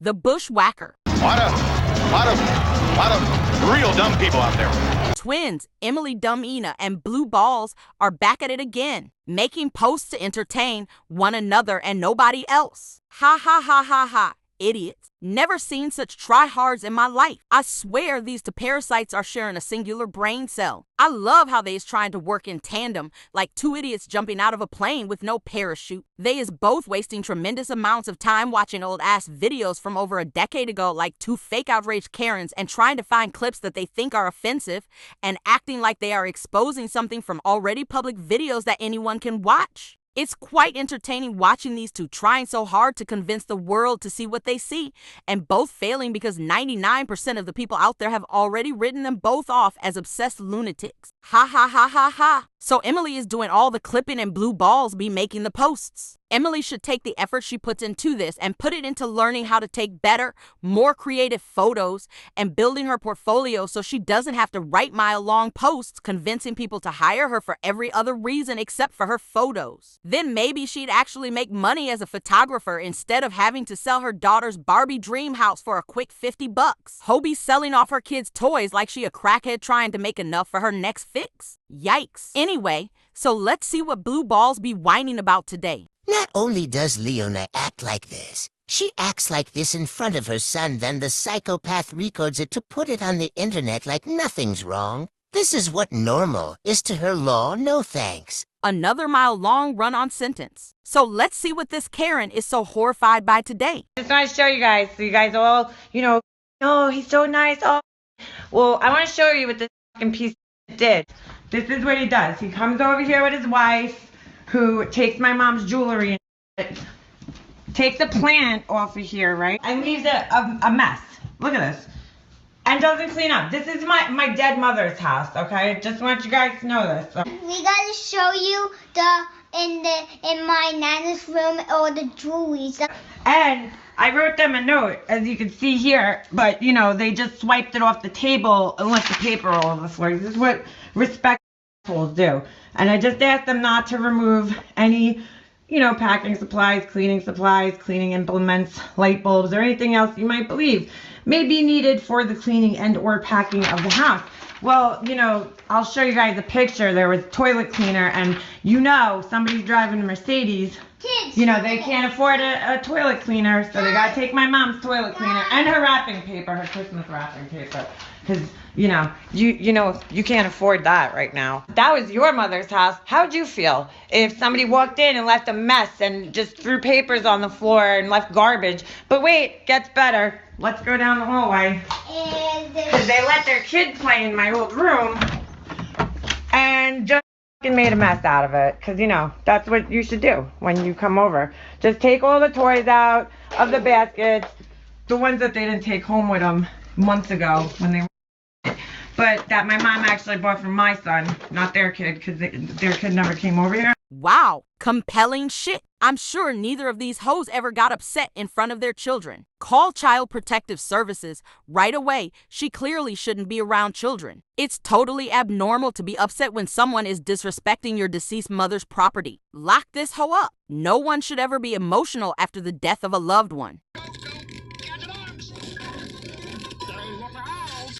The bushwhacker. Lot of real dumb people out there. Twins Emily Dumina and Blue Balls are back at it again, making posts to entertain one another and nobody else. Ha ha ha ha ha. Idiots. Never seen such tryhards in my life. I swear these two parasites are sharing a singular brain cell. I love how they is trying to work in tandem, like two idiots jumping out of a plane with no parachute. They is both wasting tremendous amounts of time watching old ass videos from over a decade ago, like two fake outraged Karens, and trying to find clips that they think are offensive and acting like they are exposing something from already public videos that anyone can watch. It's quite entertaining watching these two trying so hard to convince the world to see what they see, and both failing because 99% of the people out there have already written them both off as obsessed lunatics. Ha ha ha ha ha. So Emily is doing all the clipping and Blue Balls be making the posts. Emily should take the effort she puts into this and put it into learning how to take better, more creative photos and building her portfolio so she doesn't have to write mile-long posts convincing people to hire her for every other reason except for her photos. Then maybe she'd actually make money as a photographer instead of having to sell her daughter's Barbie dream house for a quick $50. Hobie selling off her kids' toys like she a crackhead trying to make enough for her next fix. Yikes. Anyway, so let's see what Blue Balls be whining about today. Not only does Leona act like this, she acts like this in front of her son, then the psychopath records it to put it on the internet like nothing's wrong. This is what normal is to her law, no thanks. Another mile-long run-on sentence. So let's see what this Karen is so horrified by today. Just want to show you guys, so you guys all, oh, he's so nice. Oh, well, I want to show you what this fucking piece did. This is what he does. He comes over here with his wife, who takes my mom's jewelry and takes the plant off of here, right? And leaves it a mess. Look at this. And doesn't clean up. This is my dead mother's house, okay? Just want you guys to know this. So. We gotta show you in my nana's room all the jewelry. And I wrote them a note, as you can see here, but they just swiped it off the table and left the paper all over the floor. This is what respectful do. And I just asked them not to remove any, packing supplies, cleaning implements, light bulbs, or anything else you might believe may be needed for the cleaning and or packing of the house. Well, I'll show you guys a picture. There was toilet cleaner, and somebody's driving a Mercedes. Kids. They can't afford a toilet cleaner, so they gotta take my mom's toilet cleaner and her wrapping paper, her Christmas wrapping paper. Because, you can't afford that right now. That was your mother's house. How'd you feel if somebody walked in and left a mess and just threw papers on the floor and left garbage? But wait, gets better. Let's go down the hallway. Because they let their kid play in my old room and just made a mess out of it. Because, that's what you should do when you come over. Just take all the toys out of the baskets, the ones that they didn't take home with them months ago when they were, but that my mom actually bought for my son, not their kid, because their kid never came over here. Wow, compelling shit. I'm sure neither of these hoes ever got upset in front of their children. Call Child Protective Services right away. She clearly shouldn't be around children. It's totally abnormal to be upset when someone is disrespecting your deceased mother's property. Lock this hoe up. No one should ever be emotional after the death of a loved one.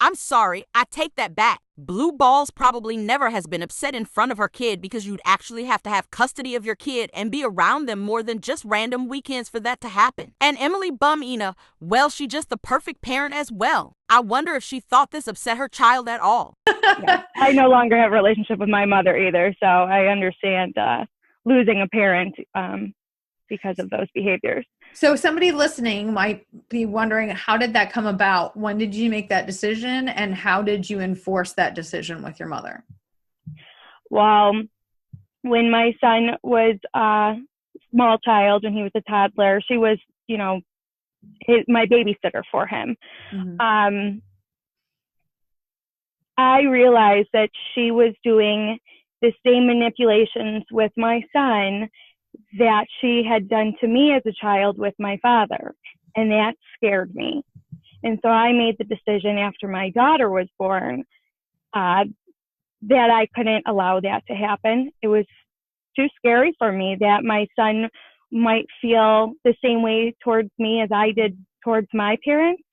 I'm sorry, I take that back. Blue Balls probably never has been upset in front of her kid because you'd actually have to have custody of your kid and be around them more than just random weekends for that to happen. And Emily Bumina, well, she just the perfect parent as well. I wonder if she thought this upset her child at all. Yeah, I no longer have a relationship with my mother either, so I understand losing a parent because of those behaviors. So somebody listening might be wondering, how did that come about? When did you make that decision, and how did you enforce that decision with your mother? Well, when my son was a small child, when he was a toddler, she was, my babysitter for him. Mm-hmm. I realized that she was doing the same manipulations with my son that she had done to me as a child with my father, and that scared me. And so I made the decision after my daughter was born that I couldn't allow that to happen. It was too scary for me that my son might feel the same way towards me as I did towards my parents,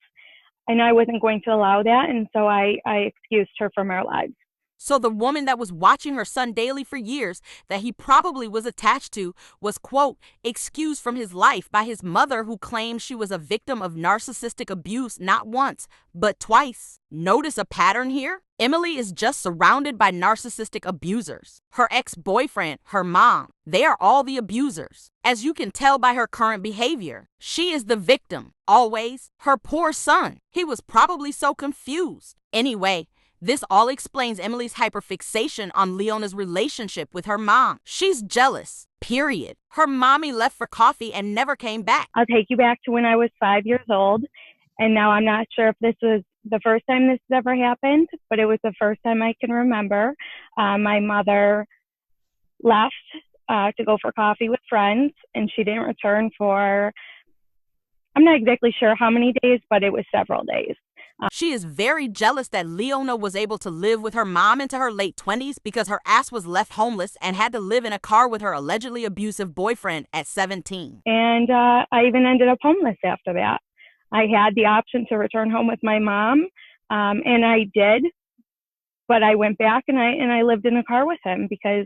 and I wasn't going to allow that, and so I excused her from our lives. So the woman that was watching her son daily for years that he probably was attached to was, quote, excused from his life by his mother, who claimed she was a victim of narcissistic abuse not once, but twice. Notice a pattern here? Emily is just surrounded by narcissistic abusers. Her ex-boyfriend, her mom, they are all the abusers. As you can tell by her current behavior, she is the victim, always. Her poor son, he was probably so confused. Anyway, this all explains Emily's hyperfixation on Leona's relationship with her mom. She's jealous, period. Her mommy left for coffee and never came back. I'll take you back to when I was 5 years old, and now I'm not sure if this was the first time this has ever happened, but it was the first time I can remember. My mother left to go for coffee with friends, and she didn't return for, I'm not exactly sure how many days, but it was several days. She is very jealous that Leona was able to live with her mom into her late 20s because her ass was left homeless and had to live in a car with her allegedly abusive boyfriend at 17. And I even ended up homeless after that. I had the option to return home with my mom, and I did, but I went back and I lived in a car with him because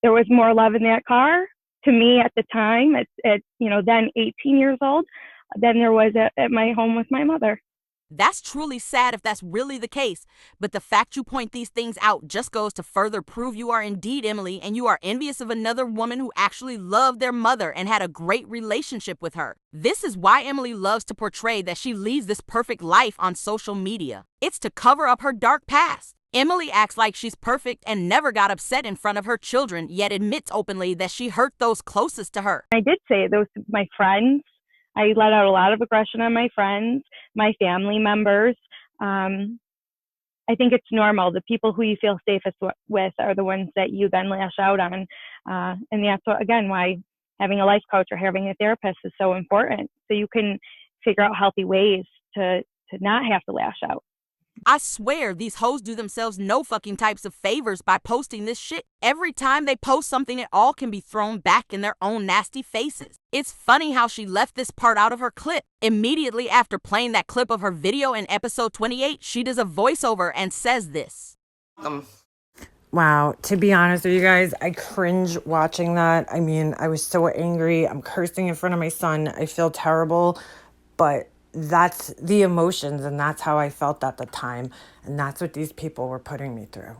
there was more love in that car to me at the time, at then 18 years old, than there was at my home with my mother. That's truly sad if that's really the case, but the fact you point these things out just goes to further prove you are indeed Emily, and you are envious of another woman who actually loved their mother and had a great relationship with her. This is why Emily loves to portray that she leads this perfect life on social media. It's to cover up her dark past. Emily acts like she's perfect and never got upset in front of her children, yet admits openly that she hurt those closest to her. I did say those to my friends. I let out a lot of aggression on my friends, my family members. I think it's normal. The people who you feel safest with are the ones that you then lash out on. And that's what, again, why having a life coach or having a therapist is so important. So you can figure out healthy ways to not have to lash out. I swear these hoes do themselves no fucking types of favors by posting this shit. Every time they post something, it all can be thrown back in their own nasty faces. It's funny how she left this part out of her clip. Immediately after playing that clip of her video in episode 28, she does a voiceover and says this. Wow, to be honest with you guys, I cringe watching that. I mean, I was so angry. I'm cursing in front of my son. I feel terrible, but that's the emotions, and that's how I felt at the time, and that's what these people were putting me through.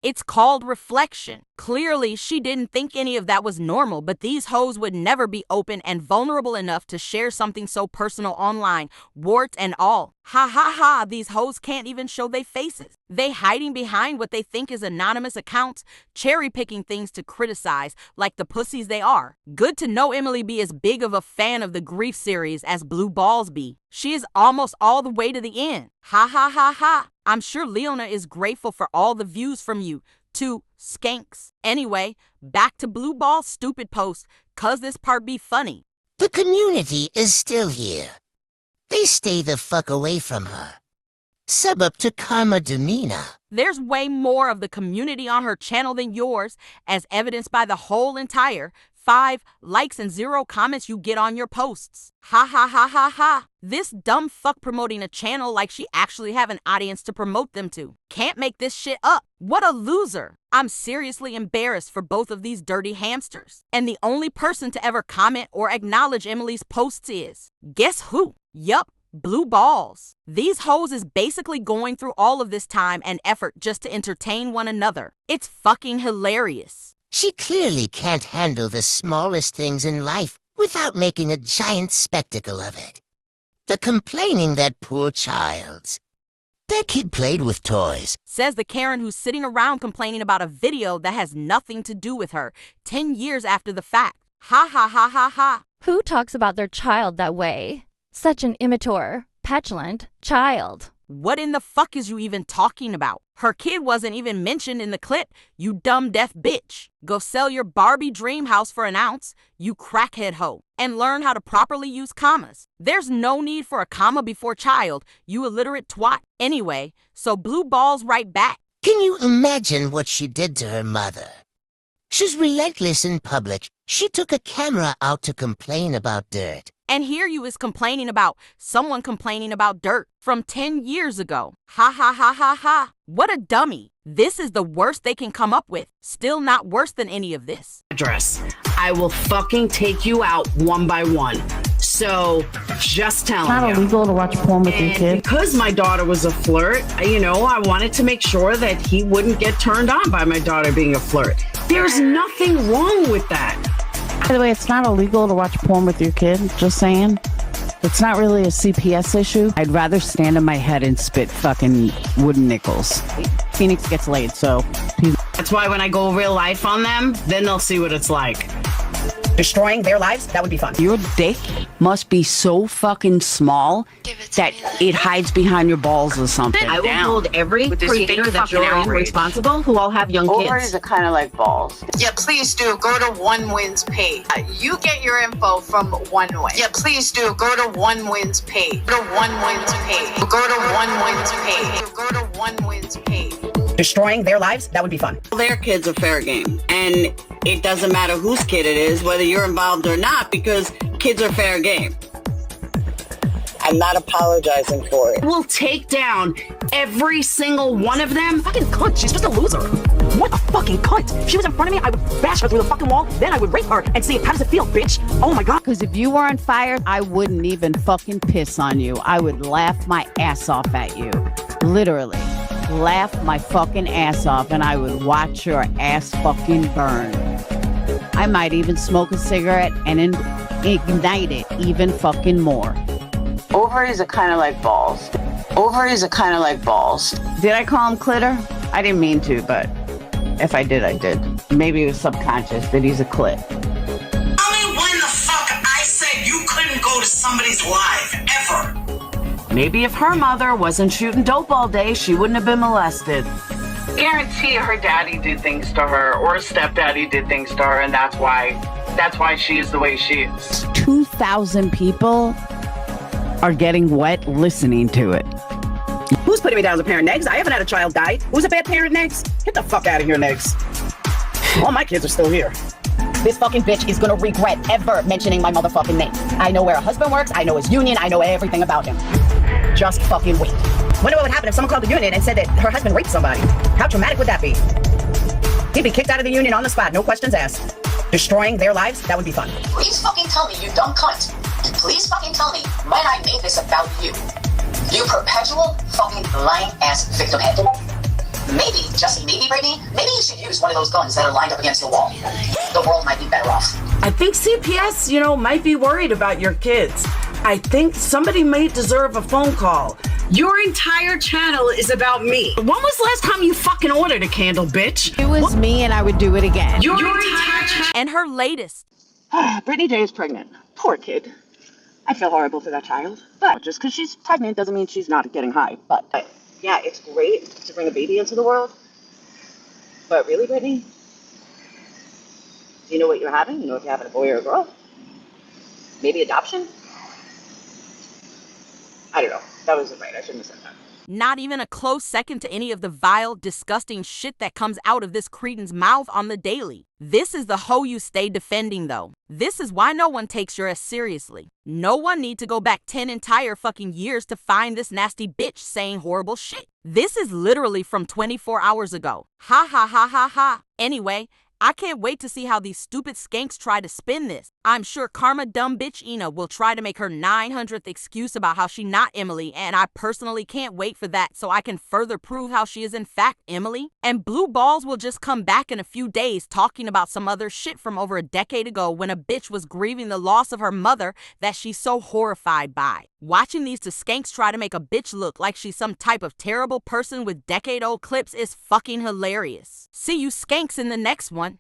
It's called reflection. Clearly, she didn't think any of that was normal, but these hoes would never be open and vulnerable enough to share something so personal online, warts and all. Ha ha ha, these hoes can't even show their faces. They hiding behind what they think is anonymous accounts, cherry-picking things to criticize like the pussies they are. Good to know Emily be as big of a fan of the Grief series as Blue Balls be. She is almost all the way to the end. Ha ha ha ha. I'm sure Leona is grateful for all the views from you, two skanks. Anyway, back to Blue Ball's stupid post, cause this part be funny. The community is still here. They stay the fuck away from her. Sub up to Karma Demeanor. There's way more of the community on her channel than yours, as evidenced by the whole entire 5 likes and 0 comments you get on your posts. Ha ha ha ha ha. This dumb fuck promoting a channel like she actually have an audience to promote them to. Can't make this shit up. What a loser. I'm seriously embarrassed for both of these dirty hamsters. And the only person to ever comment or acknowledge Emily's posts is, guess who? Yup. Blue Balls. These hoes is basically going through all of this time and effort just to entertain one another. It's fucking hilarious. She clearly can't handle the smallest things in life without making a giant spectacle of it. The complaining that poor child's. That kid played with toys, says the Karen who's sitting around complaining about a video that has nothing to do with her 10 years after the fact. Ha ha ha ha ha. Who talks about their child that way? Such an immature, petulant child. What in the fuck is you even talking about? Her kid wasn't even mentioned in the clip, you dumb deaf bitch. Go sell your Barbie dream house for an ounce, you crackhead hoe, and learn how to properly use commas. There's no need for a comma before child, you illiterate twat. Anyway, so Blue Balls right back. Can you imagine what she did to her mother? She's relentless in public. She took a camera out to complain about dirt. And here you is complaining about someone complaining about dirt from 10 years ago. Ha ha ha ha ha. What a dummy. This is the worst they can come up with. Still not worse than any of this. Address. I will fucking take you out one by one. So, just telling you. It's not illegal to watch porn with your kid. Because my daughter was a flirt, I wanted to make sure that he wouldn't get turned on by my daughter being a flirt. There's nothing wrong with that. By the way, it's not illegal to watch porn with your kid. Just saying. It's not really a CPS issue. I'd rather stand on my head and spit fucking wooden nickels. Phoenix gets laid, so... That's why when I go real life on them, then they'll see what it's like. Destroying their lives, that would be fun. Your dick must be so fucking small that it hides behind your balls or something. I will hold every creator that you're responsible who all have young kids. Ovaries are kind of like balls. Yeah, please do. Go to One Wins page. You get your info from One Win. Yeah, please do. Go to One Wins page. Go to One Wins page. Go to One Wins page. Go to One Wins page. Destroying their lives, that would be fun. Their kids are fair game. And it doesn't matter whose kid it is, whether you're involved or not, because kids are fair game. I'm not apologizing for it. We'll take down every single one of them. Fucking cunt, she's just a loser. What a fucking cunt. If she was in front of me, I would bash her through the fucking wall, then I would rape her and see how does it feel, bitch? Oh my god. Because if you were on fire, I wouldn't even fucking piss on you. I would laugh my ass off at you. Literally. Laugh my fucking ass off and I would watch your ass fucking burn. I might even smoke a cigarette and ignite it even fucking more. Ovaries are kind of like balls. Ovaries are kind of like balls. Did I call him clitter? I didn't mean to, but if I did, I did. Maybe it was subconscious that he's a clit. Tell me when the fuck I said you couldn't go to somebody's live, ever. Maybe if her mother wasn't shooting dope all day, she wouldn't have been molested. Guarantee her daddy did things to her, or her stepdaddy did things to her, and that's why she is the way she is. 2,000 people are getting wet listening to it. Who's putting me down as a parent, Negs? I haven't had a child die. Who's a bad parent, Negs? Get the fuck out of here, Negs. All my kids are still here. This fucking bitch is gonna regret ever mentioning my motherfucking name. I know where her husband works, I know his union, I know everything about him. Just fucking wait. Wonder what would happen if someone called the union and said that her husband raped somebody. How traumatic would that be? He'd be kicked out of the union on the spot, no questions asked. Destroying their lives, that would be fun. Please fucking tell me, you dumb cunt. Please fucking tell me when I made this about you. You perpetual fucking lying ass victim head. Maybe, just maybe, Brittany, maybe you should use one of those guns that are lined up against the wall. The world might be better off. I think CPS, might be worried about your kids. I think somebody may deserve a phone call. Your entire channel is about me. When was the last time you fucking ordered a candle, bitch? It was me and I would do it again. Your entire channel. And her latest. Brittany J is pregnant. Poor kid. I feel horrible for that child. But just because she's pregnant doesn't mean she's not getting high. But yeah, it's great to bring a baby into the world. But really, Brittany? Do you know what you're having? You know if you're having a boy or a girl? Maybe adoption? I don't know. That wasn't right. I shouldn't have said that. Not even a close second to any of the vile, disgusting shit that comes out of this cretin's mouth on the daily. This is the hoe you stay defending, though. This is why no one takes your ass seriously. No one need to go back 10 entire fucking years to find this nasty bitch saying horrible shit. This is literally from 24 hours ago. Ha ha ha ha ha. Anyway, I can't wait to see how these stupid skanks try to spin this. I'm sure Karma Dumb Bitch Ina will try to make her 900th excuse about how she not Emily, and I personally can't wait for that so I can further prove how she is in fact Emily. And Blue Balls will just come back in a few days talking about some other shit from over a decade ago when a bitch was grieving the loss of her mother that she's so horrified by. Watching these two skanks try to make a bitch look like she's some type of terrible person with decade-old clips is fucking hilarious. See you skanks in the next one.